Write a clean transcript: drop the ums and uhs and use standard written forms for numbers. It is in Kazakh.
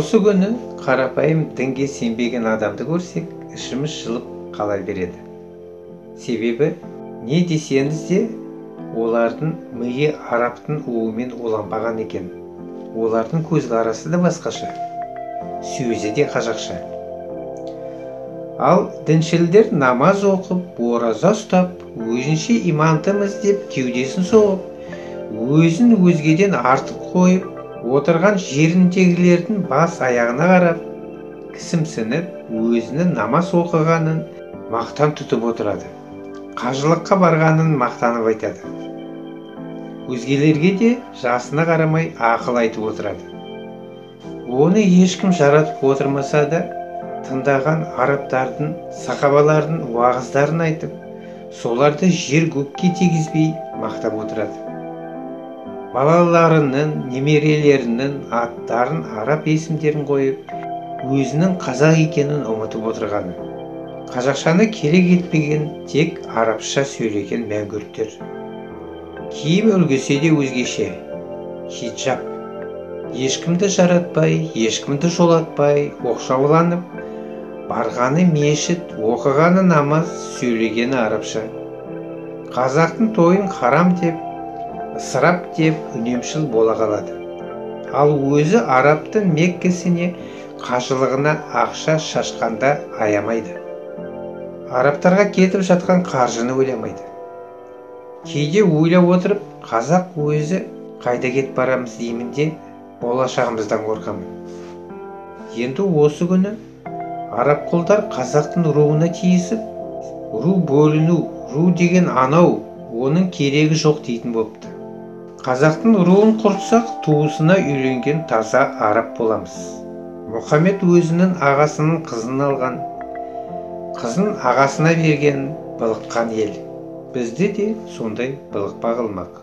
Осы күні қарапайым дінге сенбеген адамды көрсек, ішіміз жылып қала береді. Себебі не десеңіз де, олардың миы арабтың уымен уланбаған екен. Олардың көзқарасы да басқаша, сөзі де қазақша. Ал діншілдер намаз оқып, ораза ұстап, өзінше имандымыз деп кеудесін соғып, өзін өзгеден артық қойып, отырған жеріндегілердің бас аяғына қарап, кісімсініп, өзінің намаз оқығанын мақтан тұтып отырады. Қажылыққа барғанын мақтанып айтады. Өзгелерге де жасына қарамай ақыл айтып отырады. Оны ешкім жаратып отырмаса да, тыңдаған арабтардың, сахабалардың уағыздарын айтып, соларды жер-көкке тегізбей мақтап отырады. Балаларының, немерелерінің аттарын араб есімдерін қойып, өзінің қазақ екенін ұмытып отырғаны. Қазақшаны керек етпеген, тек арабша сөйлеген мәңгүрттер. Киім үлгісі де өзгеше, хиджаб. Ешкімді жаратпай, ешкімді жолатпай, оқшауланып, барғаны мешіт, оқығаны намаз, сөйлегені арабша. Қазақтың тойын харам деп, ысырап деп үнемшіл бола қалады. Ал өзі арабтың Меккесіне қажылығына ақша шашқанда аямайды. Арабтарға кетіп жатқан қаржыны ойламайды. Кейде ойлап отырып, қазақ өзі қайда кетіп барамыз деймін де, болашағымыздан қорқамын. Енді осы күні араб құлдар қазақтың руына тиісіп, ру бөліну, ру деген анау, оның керегі жоқ дейтін болыпты. Қазақтың руын құртсақ, туысына үйленген таза араб боламыз. Мұхаммед өзінің ағасының қызын алған, қызын ағасына берген былыққан ел. Бізде де сондай былықпа қылмақ.